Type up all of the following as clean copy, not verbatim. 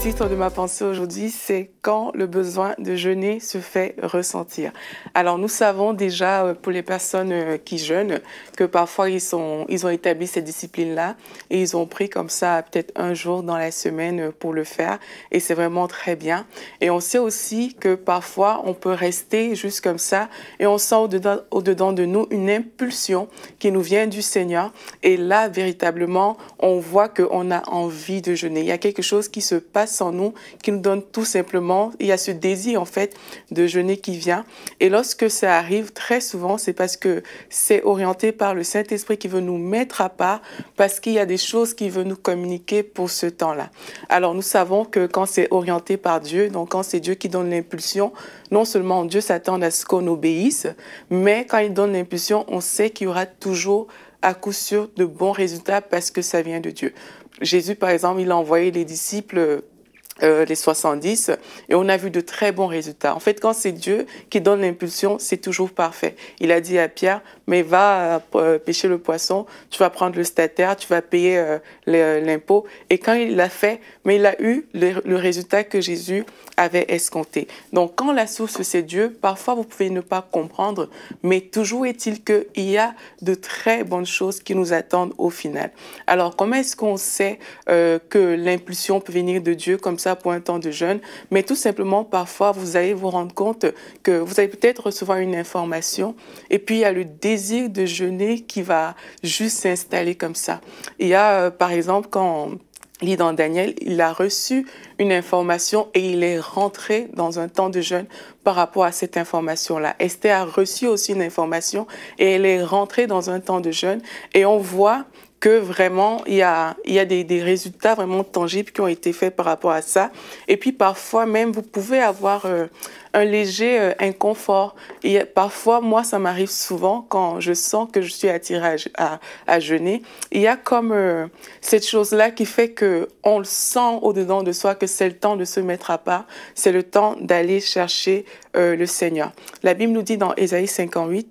titre de ma pensée aujourd'hui, c'est quand le besoin de jeûner se fait ressentir. Alors, nous savons déjà pour les personnes qui jeûnent que parfois ils ont établi cette discipline-là et ils ont pris comme ça peut-être un jour dans la semaine pour le faire et c'est vraiment très bien. Et on sait aussi que parfois on peut rester juste comme ça et on sent au-dedans de nous une impulsion qui nous vient du Seigneur et là, véritablement, on voit qu'on a envie de jeûner. Il y a quelque chose qui se passe en nous, qui nous donne tout simplement, il y a ce désir en fait de jeûner qui vient. Et lorsque ça arrive, très souvent, c'est parce que c'est orienté par le Saint-Esprit qui veut nous mettre à part, parce qu'il y a des choses qu'il veut nous communiquer pour ce temps-là. Alors nous savons que quand c'est orienté par Dieu, donc quand c'est Dieu qui donne l'impulsion, non seulement Dieu s'attend à ce qu'on obéisse, mais quand il donne l'impulsion, on sait qu'il y aura toujours à coup sûr de bons résultats parce que ça vient de Dieu. Jésus, par exemple, il a envoyé les disciples, les 70, et on a vu de très bons résultats. En fait, quand c'est Dieu qui donne l'impulsion, c'est toujours parfait. Il a dit à Pierre, mais va pêcher le poisson, tu vas prendre le stataire, tu vas payer l'impôt. Et quand il l'a fait, mais il a eu le résultat que Jésus avait escompté. Donc, quand la source, c'est Dieu, parfois vous pouvez ne pas comprendre, mais toujours est-il qu'il y a de très bonnes choses qui nous attendent au final. Alors, comment est-ce qu'on sait que l'impulsion peut venir de Dieu comme ça pour un temps de jeûne? Mais tout simplement, parfois, vous allez vous rendre compte que vous allez peut-être recevoir une information et puis il y a le désir de jeûner qui va juste s'installer comme ça. Il y a, par exemple, quand on lit dans Daniel, il a reçu une information et il est rentré dans un temps de jeûne par rapport à cette information-là. Esther a reçu aussi une information et elle est rentrée dans un temps de jeûne et on voit que vraiment, il y a des résultats vraiment tangibles qui ont été faits par rapport à ça. Et puis, parfois même, vous pouvez avoir un léger inconfort. Et parfois, moi, ça m'arrive souvent quand je sens que je suis attirée à jeûner. Il y a comme cette chose-là qui fait qu'on le sent au-dedans de soi que c'est le temps de se mettre à part. C'est le temps d'aller chercher le Seigneur. La Bible nous dit dans Ésaïe 58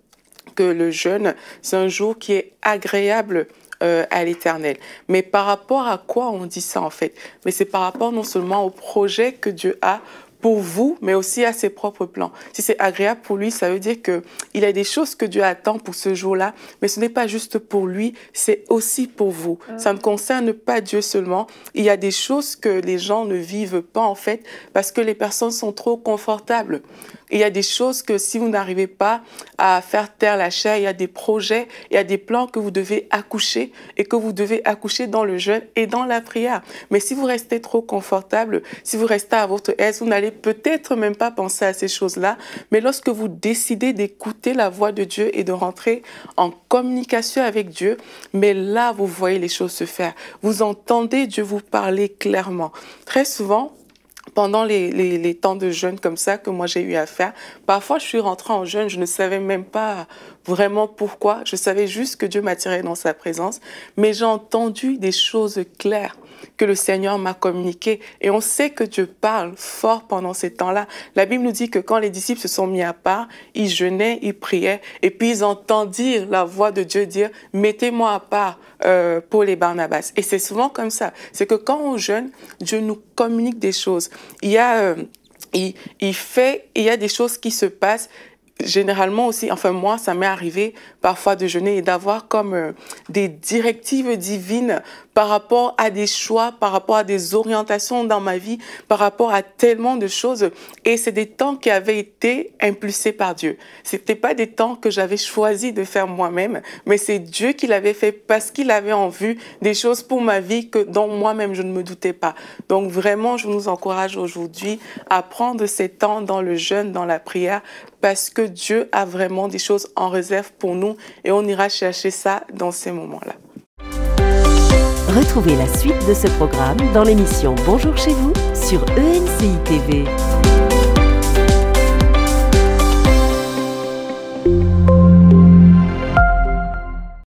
que le jeûne, c'est un jour qui est agréable à l'Éternel. Mais par rapport à quoi on dit ça en fait? Mais c'est par rapport non seulement au projet que Dieu a pour vous, mais aussi à ses propres plans. Si c'est agréable pour lui, ça veut dire qu'il a des choses que Dieu attend pour ce jour-là, mais ce n'est pas juste pour lui, c'est aussi pour vous. Ça ne concerne pas Dieu seulement. Il y a des choses que les gens ne vivent pas en fait, parce que les personnes sont trop confortables. Il y a des choses que si vous n'arrivez pas à faire taire la chair, il y a des projets, il y a des plans que vous devez accoucher et que vous devez accoucher dans le jeûne et dans la prière. Mais si vous restez trop confortable, si vous restez à votre aise, vous n'allez peut-être même pas penser à ces choses-là. Mais lorsque vous décidez d'écouter la voix de Dieu et de rentrer en communication avec Dieu, mais là, vous voyez les choses se faire. Vous entendez Dieu vous parler clairement. Très souvent, pendant les temps de jeûne comme ça que moi j'ai eu à faire, parfois je suis rentrée en jeûne, je ne savais même pas vraiment pourquoi, je savais juste que Dieu m'attirait dans sa présence, mais j'ai entendu des choses claires que le Seigneur m'a communiquées et on sait que Dieu parle fort pendant ces temps-là. La Bible nous dit que quand les disciples se sont mis à part, ils jeûnaient, ils priaient et puis ils entendirent la voix de Dieu dire « Mettez-moi à part Paul et Barnabas ». Et c'est souvent comme ça, c'est que quand on jeûne, Dieu nous communique des choses. Il y a des choses qui se passent. Généralement aussi, enfin moi, ça m'est arrivé parfois de jeûner et d'avoir comme des directives divines par rapport à des choix, par rapport à des orientations dans ma vie, par rapport à tellement de choses. Et c'est des temps qui avaient été impulsés par Dieu. C'était pas des temps que j'avais choisi de faire moi-même, mais c'est Dieu qui l'avait fait parce qu'il avait en vue des choses pour ma vie dont moi-même je ne me doutais pas. Donc vraiment, je nous encourage aujourd'hui à prendre ces temps dans le jeûne, dans la prière, parce que Dieu a vraiment des choses en réserve pour nous et on ira chercher ça dans ces moments-là. Retrouvez la suite de ce programme dans l'émission Bonjour chez vous sur ENCI TV.